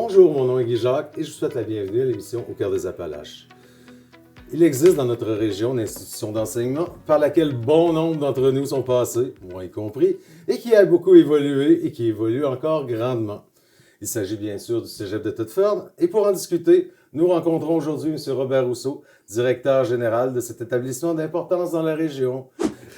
Bonjour, mon nom est Guy Jacques et je vous souhaite la bienvenue à l'émission Au cœur des Appalaches. Il existe dans notre région une institution d'enseignement par laquelle bon nombre d'entre nous sont passés, moi y compris, et qui a beaucoup évolué et qui évolue encore grandement. Il s'agit bien sûr du Cégep de Thetford et pour en discuter, nous rencontrons aujourd'hui M. Robert Rousseau, directeur général de cet établissement d'importance dans la région.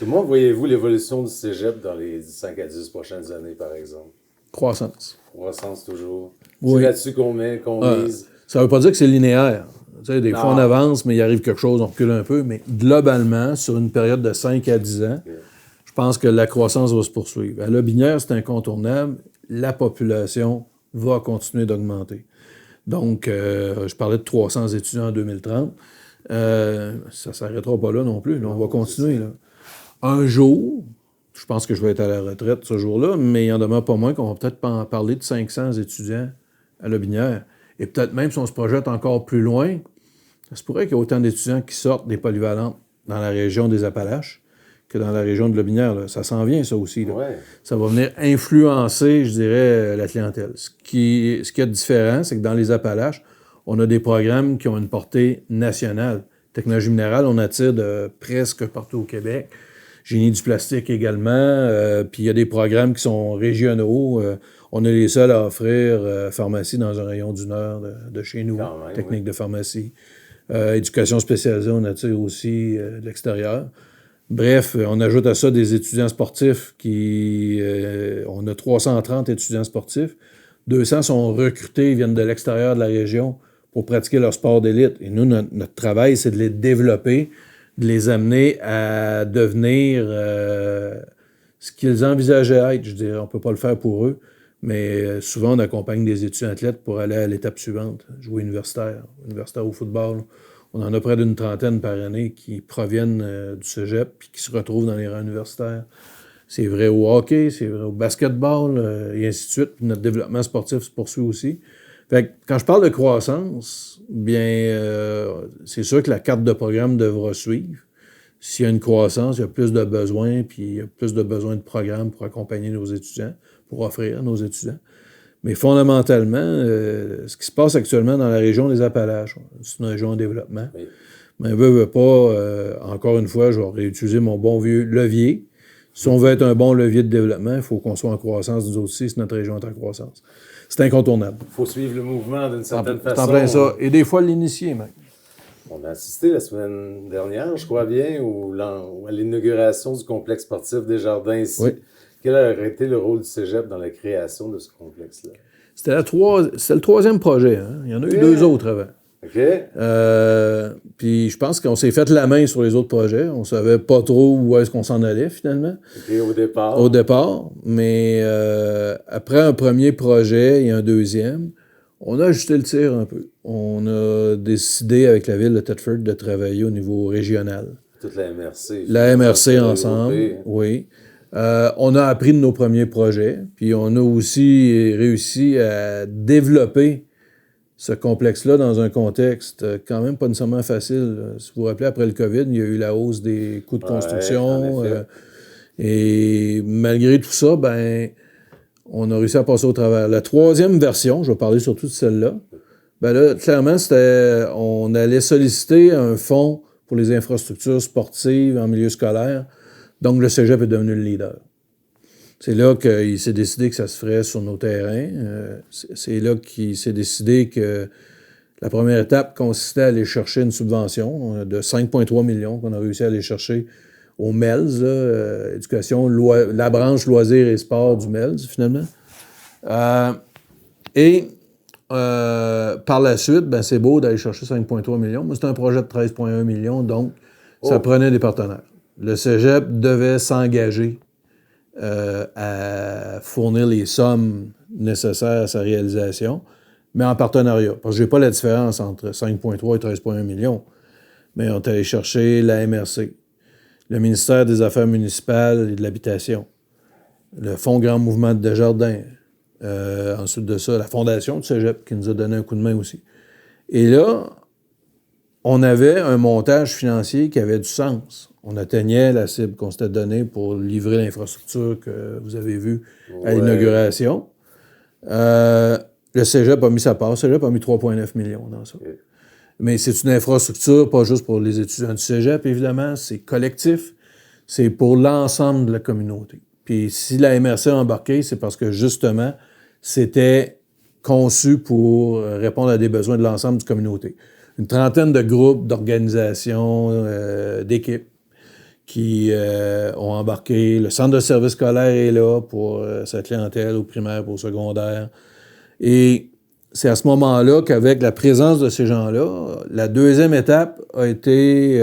Comment voyez-vous l'évolution du Cégep dans les 5 à 10 prochaines années, par exemple? Croissance. Croissance toujours. Oui. C'est là-dessus qu'on mise. Ça ne veut pas dire que c'est linéaire. Tu sais, des fois, on avance, mais il arrive quelque chose, on recule un peu. Mais globalement, sur une période de 5 à 10 ans, je pense que la croissance va se poursuivre. À Lotbinière, c'est incontournable. La population va continuer d'augmenter. Donc, je parlais de 300 étudiants en 2030. Ça ne s'arrêtera pas là non plus. Là, on va continuer. Là. Un jour, je pense que je vais être à la retraite ce jour-là, mais il en demeure pas moins qu'on va peut-être parler de 500 étudiants à Lotbinière. Et peut-être même si on se projette encore plus loin, ça se pourrait qu'il y ait autant d'étudiants qui sortent des polyvalentes dans la région des Appalaches que dans la région de Lotbinière. Là. Ça s'en vient, ça aussi. Là. Ouais. Ça va venir influencer, je dirais, la clientèle. Ce qui est différent, c'est que dans les Appalaches, on a des programmes qui ont une portée nationale. Technologie minérale, on attire de presque partout au Québec. Génie du plastique également. Puis il y a des programmes qui sont régionaux. On est les seuls à offrir pharmacie dans un rayon d'une heure de chez nous. Même, technique de pharmacie. Éducation spécialisée, on attire aussi de l'extérieur. Bref, on ajoute à ça des étudiants sportifs on a 330 étudiants sportifs. 200 sont recrutés, viennent de l'extérieur de la région pour pratiquer leur sport d'élite. Et nous, notre travail, c'est de les développer, de les amener à devenir ce qu'ils envisageaient être. Je dirais, on ne peut pas le faire pour eux, mais souvent, on accompagne des étudiants athlètes pour aller à l'étape suivante, jouer universitaire au football. On en a près d'une trentaine par année qui proviennent du cégep puis qui se retrouvent dans les rangs universitaires. C'est vrai au hockey, c'est vrai au basketball, et ainsi de suite. Puis notre développement sportif se poursuit aussi. Fait que quand je parle de croissance, bien, c'est sûr que la carte de programme devra suivre. S'il y a une croissance, il y a plus de besoins, puis il y a plus de besoins de programmes pour accompagner nos étudiants, pour offrir à nos étudiants. Mais fondamentalement, ce qui se passe actuellement dans la région des Appalaches, c'est une région en développement. Oui. Mais veut pas, encore une fois, je vais réutiliser mon bon vieux levier. Si on veut être un bon levier de développement, il faut qu'on soit en croissance, nous aussi, si notre région est en croissance. C'est incontournable. Il faut suivre le mouvement d'une certaine façon. C'est en plein ça. Et des fois, l'initier, même. On a assisté la semaine dernière, je crois bien, à l'inauguration du complexe sportif des Jardins ici. Oui. Quel aurait été le rôle du cégep dans la création de ce complexe-là? C'était le troisième projet. Hein? Il y en a eu deux autres avant. OK. Puis je pense qu'on s'est fait la main sur les autres projets. On savait pas trop où est-ce qu'on s'en allait, finalement. OK, au départ. Mais après un premier projet et un deuxième, on a ajusté le tir un peu. On a décidé avec la ville de Thetford de travailler au niveau régional. Toute la MRC. La MRC ensemble, oui. On a appris de nos premiers projets, puis on a aussi réussi à développer ce complexe-là dans un contexte quand même pas nécessairement facile. Si vous vous rappelez, après le COVID, il y a eu la hausse des coûts de construction. Et malgré tout ça, ben, on a réussi à passer au travers. La troisième version, je vais parler surtout de celle-là, ben là, clairement, on allait solliciter un fonds pour les infrastructures sportives en milieu scolaire. Donc, le cégep est devenu le leader. C'est là qu'il s'est décidé que ça se ferait sur nos terrains. C'est là qu'il s'est décidé que la première étape consistait à aller chercher une subvention de 5,3 millions qu'on a réussi à aller chercher au MELS, éducation, la branche loisirs et sports du MELS, finalement. Par la suite, ben, c'est beau d'aller chercher 5,3 millions, mais c'est un projet de 13,1 millions, donc ça prenait des partenaires. Le cégep devait s'engager à fournir les sommes nécessaires à sa réalisation, mais en partenariat. Parce que je n'ai pas la différence entre 5,3 et 13,1 millions. Mais on est allé chercher la MRC, le ministère des Affaires municipales et de l'Habitation, le Fonds Grand Mouvement de Desjardins, ensuite de ça, la Fondation du cégep qui nous a donné un coup de main aussi. Et là, on avait un montage financier qui avait du sens. On atteignait la cible qu'on s'était donnée pour livrer l'infrastructure que vous avez vue à l'inauguration. le cégep a mis sa part. Le cégep a mis 3,9 millions dans ça. OK. Mais c'est une infrastructure, pas juste pour les étudiants du cégep, évidemment. C'est collectif. C'est pour l'ensemble de la communauté. Puis si la MRC a embarqué, c'est parce que, justement, c'était conçu pour répondre à des besoins de l'ensemble de la communauté. Une trentaine de groupes, d'organisations, d'équipes qui ont embarqué. Le centre de service scolaire est là pour sa clientèle au primaire, au secondaire. Et c'est à ce moment-là qu'avec la présence de ces gens-là, la deuxième étape a été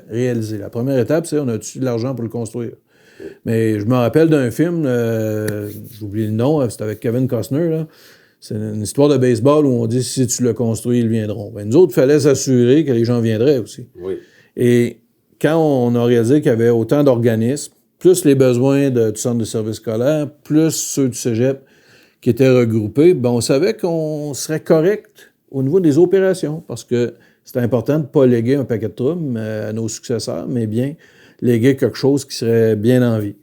réalisée. La première étape, c'est on a-tu de l'argent pour le construire? Mais je me rappelle d'un film, j'oublie le nom, c'était avec Kevin Costner, là. C'est une histoire de baseball où on dit si tu le construis, ils viendront. Ben, nous autres, il fallait s'assurer que les gens viendraient aussi. Oui. Et quand on a réalisé qu'il y avait autant d'organismes, plus les besoins du centre de service scolaire, plus ceux du cégep qui étaient regroupés, ben on savait qu'on serait correct au niveau des opérations parce que c'était important de ne pas léguer un paquet de troubles à nos successeurs, mais bien léguer quelque chose qui serait bien en vie.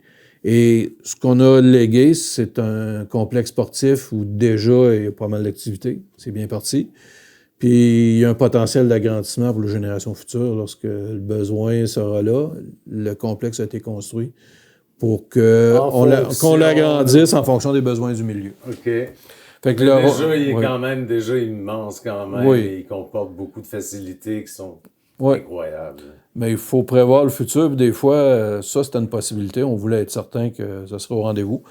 Et ce qu'on a légué, c'est un complexe sportif où déjà il y a pas mal d'activités. C'est bien parti. Puis il y a un potentiel d'agrandissement pour les générations futures lorsque le besoin sera là. Le complexe a été construit pour qu'on l'agrandisse en fonction des besoins du milieu. OK. Fait que là, déjà, il est quand même déjà immense quand même. Oui. Et il comporte beaucoup de facilités qui sont Oui. incroyables. Mais il faut prévoir le futur. Puis des fois, ça, c'était une possibilité. On voulait être certain que ça serait au rendez-vous.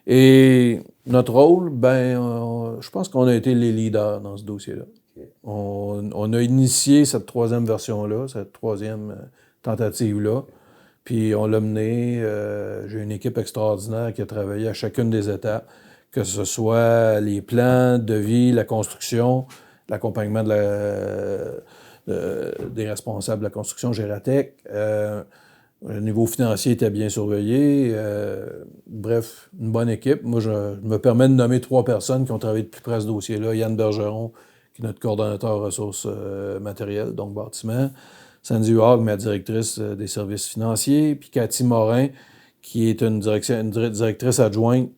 Et notre rôle, je pense qu'on a été les leaders dans ce dossier-là. Okay. On a initié cette troisième version-là, cette troisième tentative-là. Puis on l'a mené. J'ai une équipe extraordinaire qui a travaillé à chacune des étapes, que ce soit les plans de vie, la construction, l'accompagnement des responsables de la construction, Gératec. Le niveau financier était bien surveillé. Bref, une bonne équipe. Moi, je me permets de nommer 3 personnes qui ont travaillé de plus près ce dossier-là. Yann Bergeron, qui est notre coordonnateur ressources matérielles, donc bâtiment. Sandy Huard, ma directrice des services financiers. Puis Cathy Morin, qui est une directrice adjointe,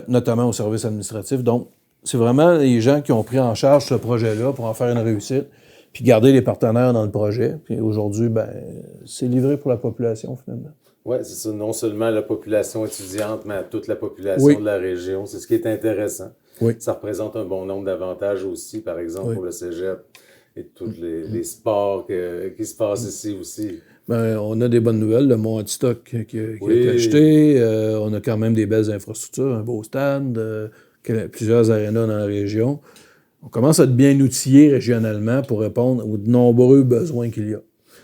notamment au service administratif. Donc, c'est vraiment les gens qui ont pris en charge ce projet-là pour en faire une réussite, puis garder les partenaires dans le projet. Puis aujourd'hui, c'est livré pour la population, finalement. Oui, c'est ça. Non seulement la population étudiante, mais à toute la population de la région. C'est ce qui est intéressant. Oui. Ça représente un bon nombre d'avantages aussi, par exemple, pour le cégep et tous les sports qui se passent ici aussi. On a des bonnes nouvelles. Le mont Antistoc qui a été acheté. On a quand même des belles infrastructures, un beau stade, plusieurs arénas dans la région. On commence à être bien outillé régionalement pour répondre aux nombreux besoins qu'il y a.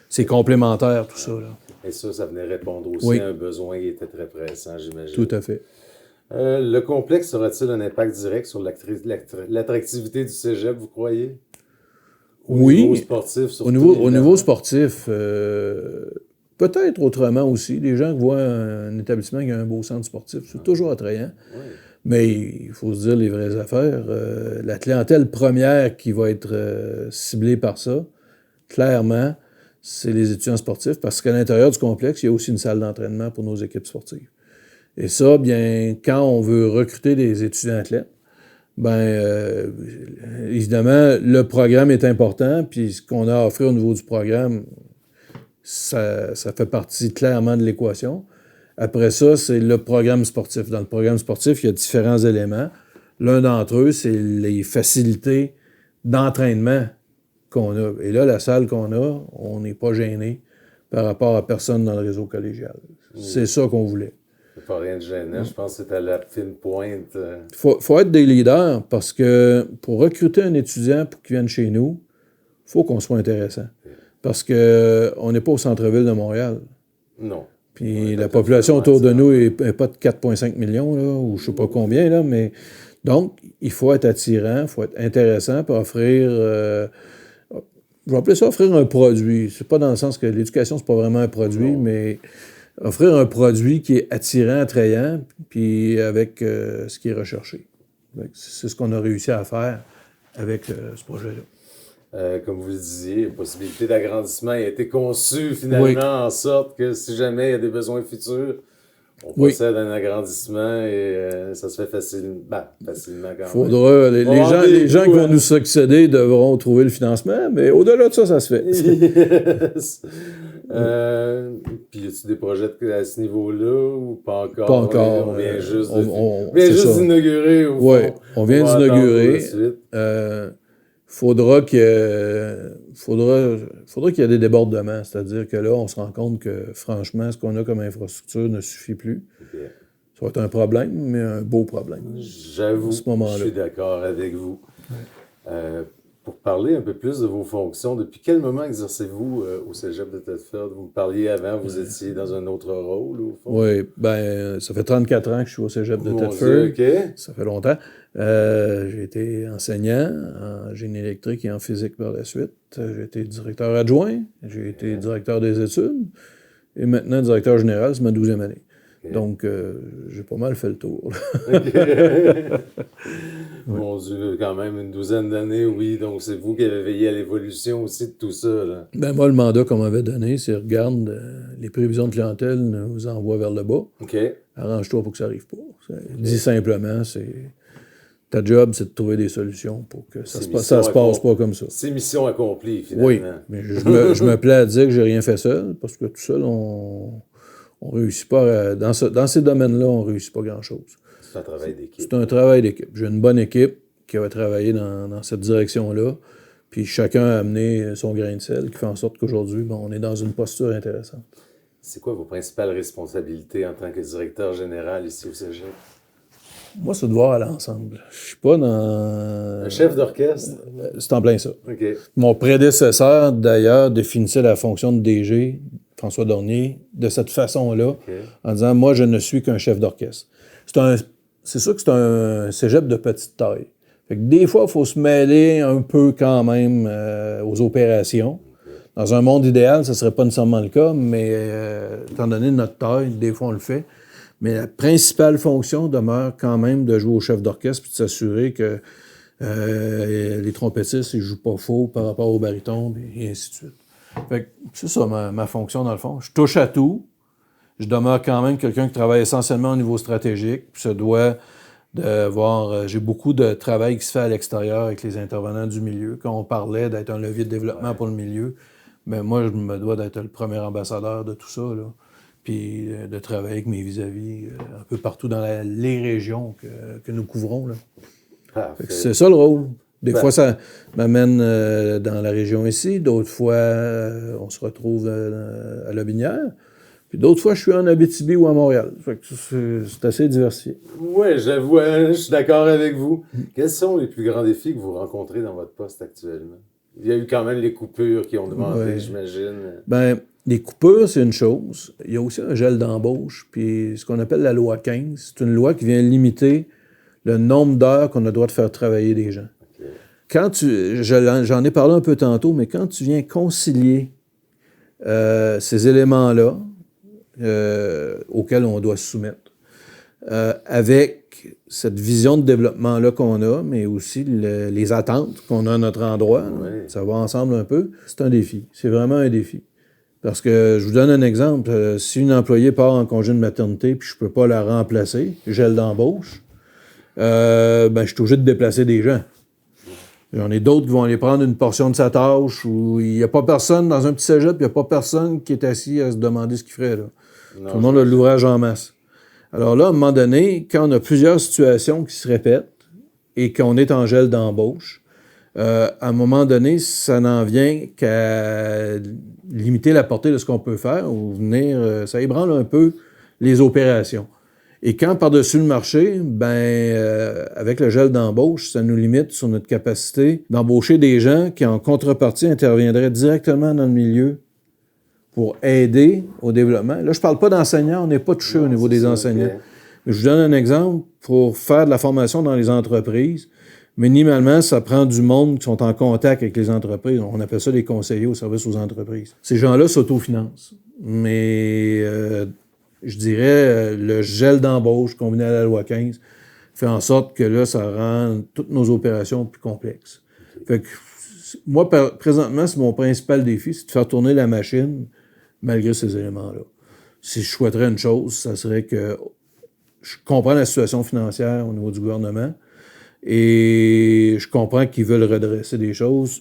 C'est complémentaire, tout ça. Là. Et ça venait répondre aussi à un besoin qui était très pressant, j'imagine. Tout à fait. Le complexe aura-t-il un impact direct sur l'attractivité du cégep, vous croyez? Au niveau sportif, surtout. Au niveau sportif, peut-être autrement aussi. Les gens qui voient un établissement qui a un beau centre sportif, c'est toujours attrayant. Oui. Mais il faut se dire les vraies affaires. La clientèle première qui va être ciblée par ça, clairement, c'est les étudiants sportifs, parce qu'à l'intérieur du complexe, il y a aussi une salle d'entraînement pour nos équipes sportives. Et ça, bien, quand on veut recruter des étudiants athlètes, évidemment, le programme est important, puis ce qu'on a à offrir au niveau du programme, ça fait partie clairement de l'équation. Après ça, c'est le programme sportif. Dans le programme sportif, il y a différents éléments. L'un d'entre eux, c'est les facilités d'entraînement qu'on a. Et là, la salle qu'on a, on n'est pas gêné par rapport à personne dans le réseau collégial. C'est ça qu'on voulait. Pas rien de gênant, je pense que c'est à la fine pointe. Faut être des leaders parce que pour recruter un étudiant pour qu'il vienne chez nous, il faut qu'on soit intéressant. Parce qu'on n'est pas au centre-ville de Montréal. Non. Puis la population autour de nous n'est pas de 4,5 millions, là, ou je ne sais pas combien, là, mais donc, il faut être attirant, il faut être intéressant pour offrir, je vais appeler ça offrir un produit. C'est pas dans le sens que l'éducation, c'est pas vraiment un produit, mais offrir un produit qui est attirant, attrayant, puis avec ce qui est recherché. C'est ce qu'on a réussi à faire avec ce projet-là. Comme vous le disiez, la possibilité d'agrandissement a été conçue finalement en sorte que si jamais il y a des besoins futurs, On Oui. procède à un agrandissement et ça se fait facilement quand même. Faudra, les gens qui vont nous succéder devront trouver le financement, mais au-delà de ça, ça se fait. Yes. Puis, y a-tu des projets à ce niveau-là ou pas encore? Pas encore. On vient juste c'est ça. d'inaugurer au Oui, fond. on vient va attendre d'inaugurer. la suite. Faudra qu'il y ait des débordements. C'est-à-dire que là, on se rend compte que, franchement, ce qu'on a comme infrastructure ne suffit plus. Ok. Ça va être un problème, mais un beau problème. J'avoue, à ce moment-là. je suis d'accord avec vous. Pour parler un peu plus de vos fonctions, depuis quel moment exercez-vous au Cégep de Thetford? Vous me parliez avant, vous étiez dans un autre rôle, au fond? Oui, ça fait 34 ans que je suis au Cégep de Mon Thetford. Dieu, ok. Ça fait longtemps. J'ai été enseignant en génie électrique et en physique par la suite. J'ai été directeur adjoint, j'ai été directeur des études, et maintenant directeur général, c'est ma 12e année. Ok. Donc, j'ai pas mal fait le tour. Ok. Mon Dieu, quand même une 12aine d'années, oui. Donc, c'est vous qui avez veillé à l'évolution aussi de tout ça, là. Ben moi, le mandat qu'on m'avait donné, c'est regarde, les prévisions de clientèle nous envoient vers le bas. OK. Arrange-toi pour que ça arrive pas. Dit simplement, ta job, c'est de trouver des solutions pour que ça se passe pas comme ça. C'est mission accomplie, finalement. Oui, mais je me plais à dire que j'ai rien fait seul, parce que tout seul, on réussit pas. Dans ces domaines-là, on réussit pas grand-chose. C'est un travail d'équipe. C'est un travail d'équipe. J'ai une bonne équipe qui va travailler dans cette direction-là. Puis chacun a amené son grain de sel, qui fait en sorte qu'aujourd'hui, on est dans une posture intéressante. C'est quoi vos principales responsabilités en tant que directeur général ici au Cégep? Moi, c'est de voir à l'ensemble. Je suis pas dans... Un chef d'orchestre? C'est en plein ça. OK. Mon prédécesseur, d'ailleurs, définissait la fonction de DG, François Dornier, de cette façon-là, en disant « Moi, je ne suis qu'un chef d'orchestre ». C'est sûr que c'est un cégep de petite taille. Fait que des fois, il faut se mêler un peu quand même aux opérations. Dans un monde idéal, ce ne serait pas nécessairement le cas, mais étant donné notre taille, des fois, on le fait. Mais la principale fonction demeure quand même de jouer au chef d'orchestre puis de s'assurer que les trompettistes ne jouent pas faux par rapport au baryton, et ainsi de suite. Fait que c'est ça ma fonction, dans le fond. Je touche à tout. Je demeure quand même quelqu'un qui travaille essentiellement au niveau stratégique, puis se doit de voir... j'ai beaucoup de travail qui se fait à l'extérieur avec les intervenants du milieu. Quand on parlait d'être un levier de développement pour le milieu, ben moi, je me dois d'être le premier ambassadeur de tout ça, là. Puis de travailler avec mes vis-à-vis un peu partout dans les régions que nous couvrons, là. C'est ça le rôle. Des fois, ça m'amène dans la région ici. D'autres fois, on se retrouve à Lobinière. Puis d'autres fois, je suis en Abitibi ou à Montréal. C'est assez diversifié. Oui, j'avoue, je suis d'accord avec vous. Quels sont les plus grands défis que vous rencontrez dans votre poste actuellement? Il y a eu quand même les coupures qui ont demandé, j'imagine. Ben, les coupures, c'est une chose. Il y a aussi un gel d'embauche. Puis ce qu'on appelle la loi 15, c'est une loi qui vient limiter le nombre d'heures qu'on a le droit de faire travailler des gens. Okay. Quand j'en ai parlé un peu tantôt, mais quand tu viens concilier ces éléments-là, auxquels on doit se soumettre. Avec cette vision de développement-là qu'on a, mais aussi les attentes qu'on a à notre endroit, ça va ensemble un peu, c'est un défi. C'est vraiment un défi. Parce que, je vous donne un exemple, si une employée part en congé de maternité puis je ne peux pas la remplacer, gel d'embauche, je suis obligé de déplacer des gens. J'en ai d'autres qui vont aller prendre une portion de sa tâche où il n'y a pas personne dans un petit cégep, il n'y a pas personne qui est assis à se demander ce qu'il ferait, là. Non, tout le monde a l'ouvrage en masse. Alors là, à un moment donné, quand on a plusieurs situations qui se répètent et qu'on est en gel d'embauche, à un moment donné, ça n'en vient qu'à limiter la portée de ce qu'on peut faire ou venir, ça ébranle un peu les opérations. Et quand par-dessus le marché, avec le gel d'embauche, ça nous limite sur notre capacité d'embaucher des gens qui, en contrepartie, interviendraient directement dans le milieu pour aider au développement. Là, je ne parle pas d'enseignants, on n'est pas touché au niveau des enseignants. Okay. Mais je vous donne un exemple. Pour faire de la formation dans les entreprises, minimalement, ça prend du monde qui sont en contact avec les entreprises. On appelle ça les conseillers au service aux entreprises. Ces gens-là s'autofinancent. Mais je dirais, le gel d'embauche combiné à la loi 15 fait en sorte que là, ça rend toutes nos opérations plus complexes. Fait que, moi, présentement, c'est mon principal défi, c'est de faire tourner la machine malgré ces éléments-là. si je souhaiterais une chose, ça serait que je comprends la situation financière au niveau du gouvernement et je comprends qu'ils veulent redresser des choses.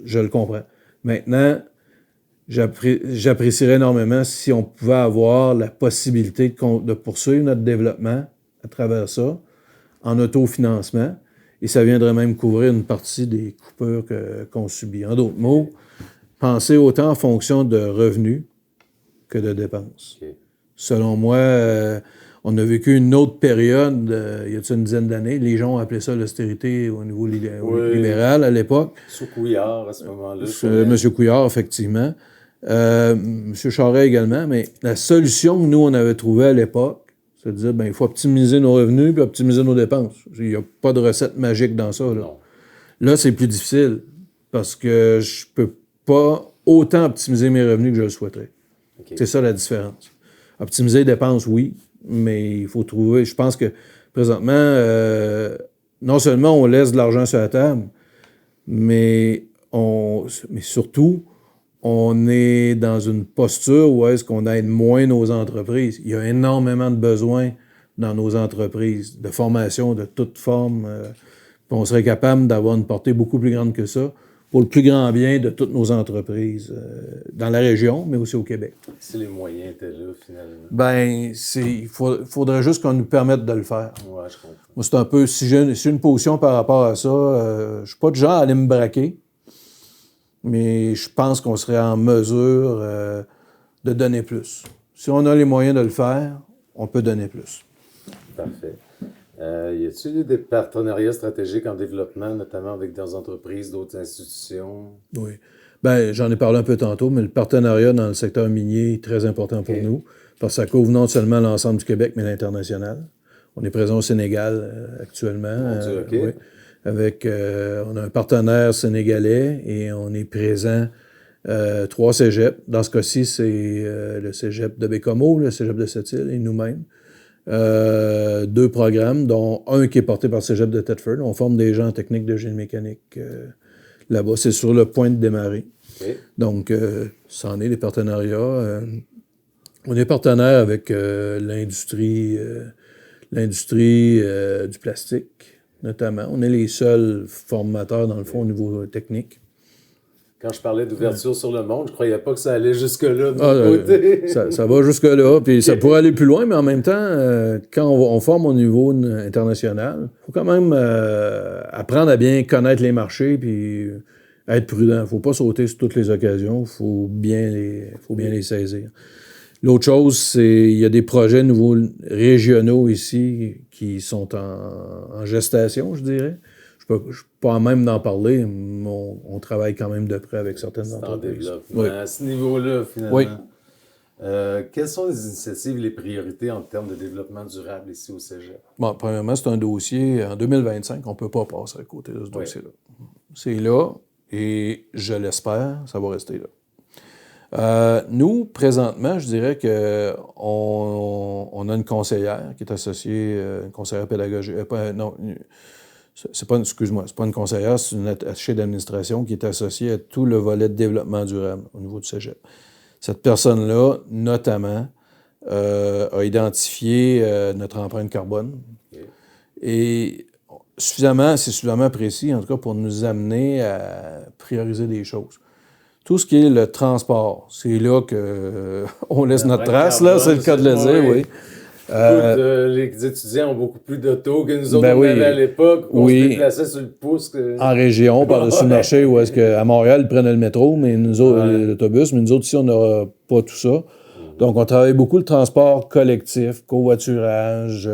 Je le comprends. Maintenant, j'apprécierais énormément si on pouvait avoir la possibilité de poursuivre notre développement à travers ça, en autofinancement, et ça viendrait même couvrir une partie des coupures qu'on subit. En d'autres mots, penser autant en fonction de revenus que de dépenses. OK. Selon moi, on a vécu une autre période, il y a une dizaine d'années, les gens ont appelé ça l'austérité au niveau libéral à l'époque. Sous Couillard, à ce moment-là. M. Couillard, effectivement. M. Charest également, mais la solution que nous, on avait trouvée à l'époque, c'est de dire, il faut optimiser nos revenus puis optimiser nos dépenses. Il n'y a pas de recette magique dans ça. Là, c'est plus difficile parce que je peux pas autant optimiser mes revenus que je le souhaiterais. Okay. C'est ça la différence. Optimiser les dépenses, oui, mais il faut trouver... Je pense que, présentement, non seulement on laisse de l'argent sur la table, mais surtout, on est dans une posture où est-ce qu'on aide moins nos entreprises. Il y a énormément de besoins dans nos entreprises, de formation de toute forme. On serait capable d'avoir une portée beaucoup plus grande que ça pour le plus grand bien de toutes nos entreprises dans la région, mais aussi au Québec. Si les moyens étaient là, finalement. Il faudrait juste qu'on nous permette de le faire. Ouais, je comprends. Moi, c'est un peu... Si j'ai une position par rapport à ça, je ne suis pas du genre à aller me braquer, mais je pense qu'on serait en mesure de donner plus. Si on a les moyens de le faire, on peut donner plus. Parfait. Y a-t-il des partenariats stratégiques en développement, notamment avec des entreprises, d'autres institutions? Oui. J'en ai parlé un peu tantôt, mais le partenariat dans le secteur minier est très important pour nous, parce que ça couvre non seulement l'ensemble du Québec, mais l'international. On est présent au Sénégal actuellement. Oui. On a un partenaire sénégalais et on est présent 3 cégeps. Dans ce cas-ci, c'est le cégep de Bécomo, le cégep de Sept-Îles et nous-mêmes. 2 programmes, dont un qui est porté par le cégep de Thetford. On forme des gens en technique de génie mécanique là-bas. C'est sur le point de démarrer. Okay. Donc, ça en est des partenariats. On est partenaire avec l'industrie du plastique, notamment. On est les seuls formateurs, dans le fond, au niveau technique. Quand je parlais d'ouverture sur le monde, je ne croyais pas que ça allait jusque-là de mon côté. Ça va jusque-là, puis ça pourrait aller plus loin, mais en même temps, quand on forme au niveau international, il faut quand même apprendre à bien connaître les marchés, puis être prudent. Il ne faut pas sauter sur toutes les occasions, il faut bien les saisir. L'autre chose, c'est il y a des projets nouveaux régionaux ici qui sont en gestation, je dirais. Je ne suis pas à même d'en parler, mais on travaille quand même de près avec certaines entreprises. Oui. À ce niveau-là, finalement. Oui. Quelles sont les initiatives, les priorités en termes de développement durable ici au Cégep? Premièrement, c'est un dossier, en 2025, on ne peut pas passer à côté de ce dossier-là. C'est là, et je l'espère, ça va rester là. Nous, présentement, je dirais qu'on a une conseillère qui est associée, une conseillère pédagogique, c'est pas une conseillère, c'est une attachée d'administration qui est associée à tout le volet de développement durable au niveau du Cégep. Cette personne-là, notamment, a identifié notre empreinte carbone. Okay. Et c'est suffisamment précis, en tout cas, pour nous amener à prioriser des choses. Tout ce qui est le transport, c'est là qu'on laisse notre trace, là, c'est le cas de le dire, oui. Les étudiants ont beaucoup plus d'autos que nous autres on avait à l'époque, où on se déplaçait sur le pouce. En région, par-dessus le marché, où est-ce qu'à Montréal, ils prenaient le métro, mais nous autres, l'autobus, mais nous autres ici, on n'aura pas tout ça. Donc, on travaille beaucoup le transport collectif, covoiturage,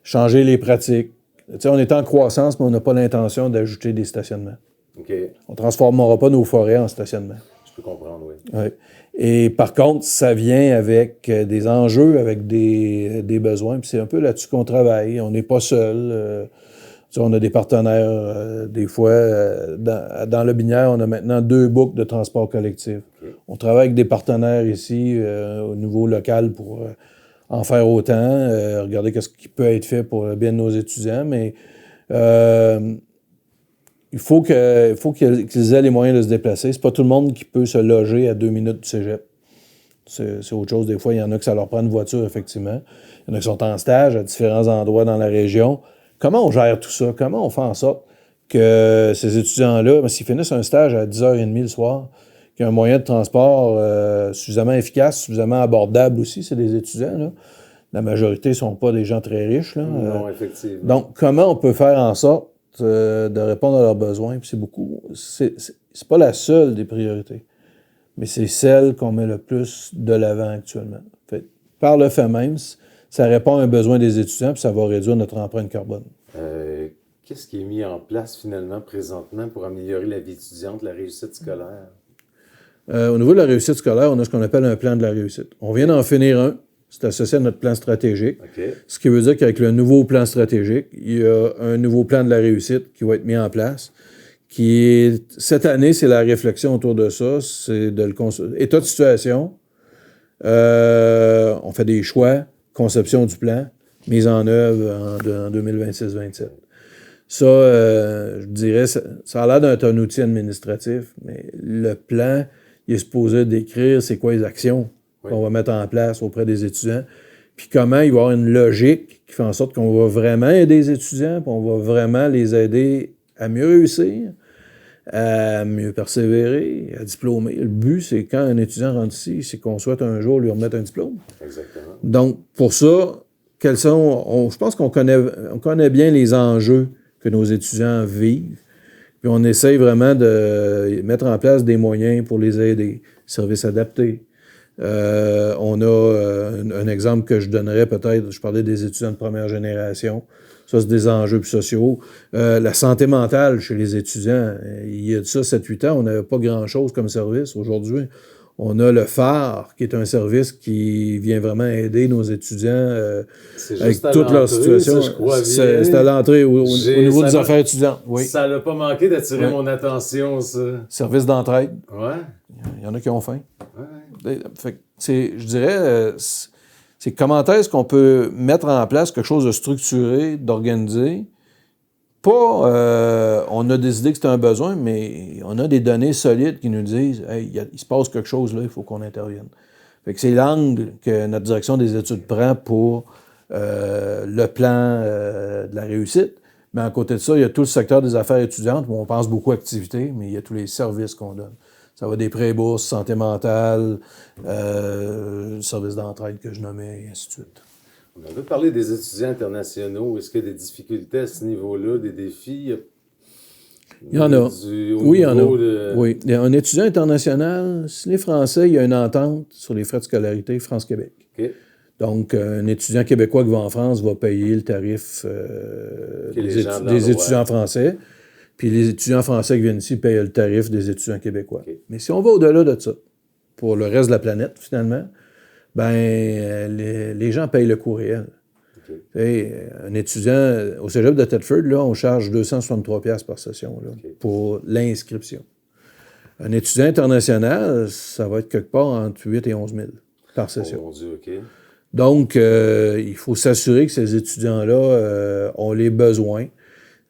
changer les pratiques. Tu sais, on est en croissance, mais on n'a pas l'intention d'ajouter des stationnements. Okay. On ne transformera pas nos forêts en stationnement. Je peux comprendre, oui. Ouais. Et par contre, ça vient avec des enjeux, avec des besoins. Puis c'est un peu là-dessus qu'on travaille. On n'est pas seul. On a des partenaires. Des fois, dans le Binière, on a maintenant 2 boucles de transport collectif. Okay. On travaille avec des partenaires ici au niveau local pour en faire autant. Regarder ce qui peut être fait pour le bien de nos étudiants. Mais il faut qu'ils aient les moyens de se déplacer. C'est pas tout le monde qui peut se loger à 2 minutes du cégep. C'est autre chose. Des fois, il y en a que ça leur prend une voiture, effectivement. Il y en a qui sont en stage à différents endroits dans la région. Comment on gère tout ça? Comment on fait en sorte que ces étudiants-là, s'ils finissent un stage à 10h30 le soir, qu'il y a un moyen de transport suffisamment efficace, suffisamment abordable aussi, c'est des étudiants, là. La majorité ne sont pas des gens très riches, là. Non, effectivement. Donc, comment on peut faire en sorte de répondre à leurs besoins? Puis c'est pas la seule des priorités, mais c'est celle qu'on met le plus de l'avant actuellement. Fait, par le fait même, ça répond à un besoin des étudiants, puis ça va réduire notre empreinte carbone. Qu'est-ce qui est mis en place finalement présentement pour améliorer la vie étudiante, la réussite scolaire? Au niveau de la réussite scolaire, on a ce qu'on appelle un plan de la réussite. On vient d'en finir un. C'est associé à notre plan stratégique. Okay. Ce qui veut dire qu'avec le nouveau plan stratégique, il y a un nouveau plan de la réussite qui va être mis en place. Cette année, c'est la réflexion autour de ça. C'est de état de situation. On fait des choix, conception du plan, mise en œuvre en 2026-27. Ça, je dirais, ça a l'air d'être un outil administratif, mais le plan, il est supposé décrire c'est quoi les actions qu'on va mettre en place auprès des étudiants, puis comment il va y avoir une logique qui fait en sorte qu'on va vraiment aider les étudiants, puis on va vraiment les aider à mieux réussir, à mieux persévérer, à diplômer. Le but, c'est quand un étudiant rentre ici, c'est qu'on souhaite un jour lui remettre un diplôme. Exactement. Donc, pour ça, je pense qu'on connaît bien les enjeux que nos étudiants vivent, puis on essaye vraiment de mettre en place des moyens pour les aider, services adaptés. On a un exemple que je donnerais peut-être, je parlais des étudiants de première génération. Ça, c'est des enjeux plus sociaux. La santé mentale chez les étudiants, il y a de ça 7-8 ans, on n'avait pas grand-chose comme service. Aujourd'hui, on a le phare, qui est un service qui vient vraiment aider nos étudiants avec toute leur situation. C'est à l'entrée au niveau des affaires étudiantes. Oui. Ça n'a pas manqué d'attirer mon attention, ça. Service d'entraide. Ouais. Il y en a qui ont faim. Ouais. Fait que je dirais, c'est comment est-ce qu'on peut mettre en place quelque chose de structuré, d'organisé. Pas, on a décidé que c'était un besoin, mais on a des données solides qui nous disent « Hey, il se passe quelque chose là, il faut qu'on intervienne ». Fait que c'est l'angle que notre direction des études prend pour le plan de la réussite. Mais à côté de ça, il y a tout le secteur des affaires étudiantes où on pense beaucoup à activités, mais il y a tous les services qu'on donne. Ça va des prêts bourses, santé mentale, services d'entraide que je nommais, et ainsi de suite. On avait parlé des étudiants internationaux. Est-ce qu'il y a des difficultés à ce niveau-là, des défis? Il y en a. Oui, il y en a. Oui. Un étudiant international, si les Français, il y a une entente sur les frais de scolarité France-Québec. Okay. Donc, un étudiant québécois qui va en France va payer le tarif des étudiants français. Puis les étudiants français qui viennent ici payent le tarif des étudiants québécois. Okay. Mais si on va au-delà de ça, pour le reste de la planète, finalement, les gens payent le coût réel. Okay. Un étudiant au cégep de Thetford, là, on charge 263$ par session là, pour l'inscription. Un étudiant international, ça va être quelque part entre 8 et 11 000 par session. Oh mon Dieu, OK. Donc, il faut s'assurer que ces étudiants-là ont les besoins.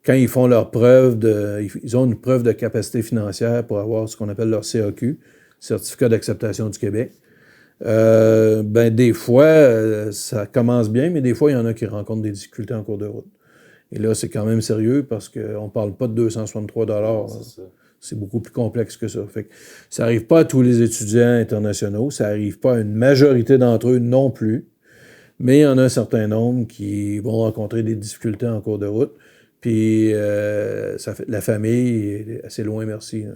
Quand ils font leur ils ont une preuve de capacité financière pour avoir ce qu'on appelle leur CAQ, Certificat d'acceptation du Québec. Des fois, ça commence bien, mais des fois, il y en a qui rencontrent des difficultés en cours de route. Et là, c'est quand même sérieux parce qu'on ne parle pas de 263$. C'est beaucoup plus complexe que ça. Fait que ça n'arrive pas à tous les étudiants internationaux, ça n'arrive pas à une majorité d'entre eux non plus, mais il y en a un certain nombre qui vont rencontrer des difficultés en cours de route. Puis la famille est assez loin, merci.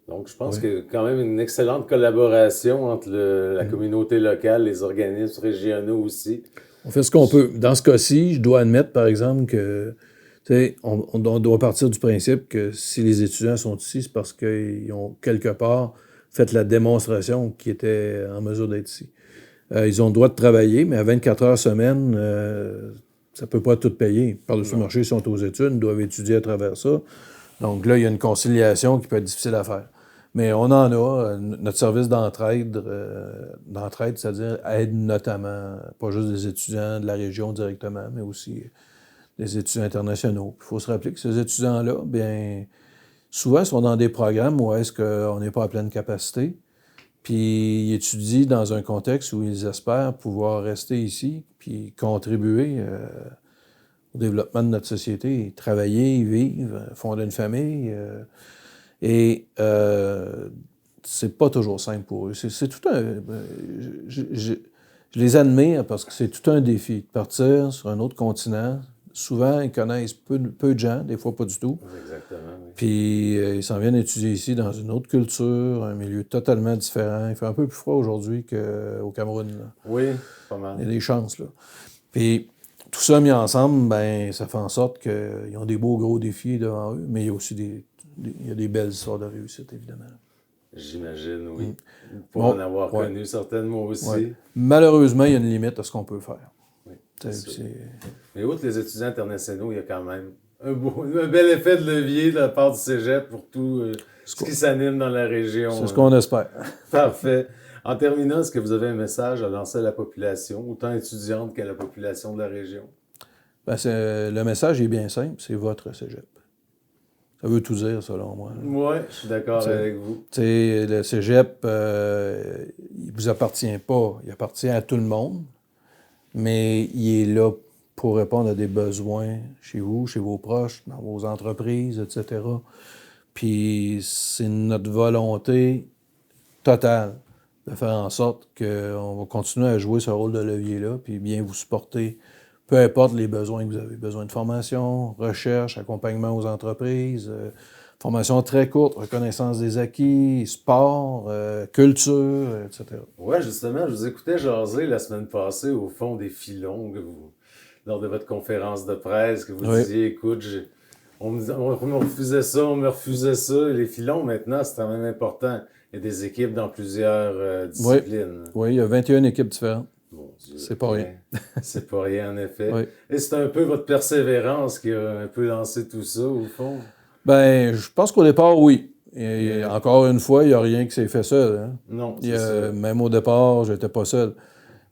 Donc, je pense qu'il y a quand même une excellente collaboration entre la communauté locale, les organismes régionaux aussi. On fait ce qu'on peut. Dans ce cas-ci, je dois admettre, par exemple, que on doit partir du principe que si les étudiants sont ici, c'est parce qu'ils ont quelque part fait la démonstration qu'ils étaient en mesure d'être ici. Ils ont le droit de travailler, mais à 24 heures semaine, ça ne peut pas tout payer. Par-dessus le marché, ils sont aux études, ils doivent étudier à travers ça. Donc là, il y a une conciliation qui peut être difficile à faire. Mais on en a. Notre service d'entraide, c'est-à-dire aide notamment, pas juste des étudiants de la région directement, mais aussi des étudiants internationaux. Il faut se rappeler que ces étudiants-là, bien, souvent, sont dans des programmes où est-ce qu'on n'est pas à pleine capacité. Puis ils étudient dans un contexte où ils espèrent pouvoir rester ici, puis contribuer au développement de notre société, travailler, vivre, fonder une famille. Et c'est pas toujours simple pour eux. C'est tout un... Je les admire parce que c'est tout un défi de partir sur un autre continent. Souvent, ils connaissent peu de gens, des fois pas du tout. Exactement, oui. Puis ils s'en viennent étudier ici dans une autre culture, un milieu totalement différent. Il fait un peu plus froid aujourd'hui qu'au Cameroun, là. Oui, pas mal. Il y a des chances, là. Puis tout ça mis ensemble, ben ça fait en sorte qu'ils ont des beaux gros défis devant eux, mais il y a aussi il y a des belles histoires de réussite, évidemment. J'imagine, oui. Pour Bon, en avoir ouais. connu certainement aussi. Ouais. Malheureusement, il y a une limite à ce qu'on peut faire. Oui, C'est- c'est sûr. c'est- Mais outre les étudiants internationaux, il y a quand même un bel effet de levier de la part du cégep pour tout ce qui s'anime dans la région. C'est ce qu'on espère. Parfait. En terminant, est-ce que vous avez un message à lancer à la population, autant étudiante qu'à la population de la région? Ben, le message est bien simple, c'est votre cégep. Ça veut tout dire, selon moi. Oui, je suis d'accord T'sais, avec vous. Le cégep, il vous appartient pas. Il appartient à tout le monde, mais il est là pour répondre à des besoins chez vous, chez vos proches, dans vos entreprises, etc. Puis c'est notre volonté totale de faire en sorte qu'on va continuer à jouer ce rôle de levier-là, puis bien vous supporter, peu importe les besoins que vous avez. Besoin de formation, recherche, accompagnement aux entreprises, formation très courte, reconnaissance des acquis, sport, culture, etc. Oui, justement, je vous écoutais jaser la semaine passée au fond des filons lors de votre conférence de presse, que vous Oui. disiez, écoute, on me refusait ça, on me refusait ça. Les filons, maintenant, c'est quand même important. Il y a des équipes dans plusieurs disciplines. Oui, il y a 21 équipes différentes. Mon Dieu. C'est pas rien. C'est pas rien, en effet. Oui. Et c'est un peu votre persévérance qui a un peu lancé tout ça, au fond. Ben, je pense qu'au départ, oui. Et encore une fois, il n'y a rien qui s'est fait seul. Hein. Non, c'est ça. Même au départ, je n'étais pas seul.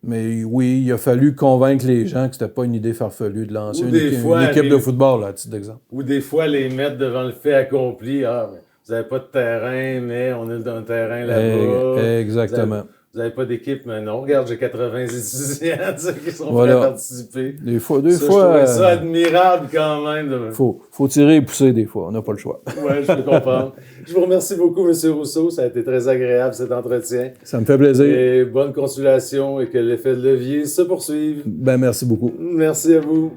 Mais oui, il a fallu convaincre les gens que c'était pas une idée farfelue de lancer une équipe de football, à titre d'exemple. Ou des fois, les mettre devant le fait accompli. Ah, mais vous n'avez pas de terrain, mais on est dans le terrain là-bas. Exactement. Vous n'avez pas d'équipe, mais non. Regarde, j'ai 80 étudiants qui sont prêts Voilà. à participer. Des fois, Je trouvais ça admirable quand même. Faut tirer et pousser des fois. On n'a pas le choix. Oui, je peux comprendre. Je vous remercie beaucoup, M. Rousseau. Ça a été très agréable, cet entretien. Ça me fait plaisir. Et bonne consultation et que l'effet de levier se poursuive. Ben, merci beaucoup. Merci à vous.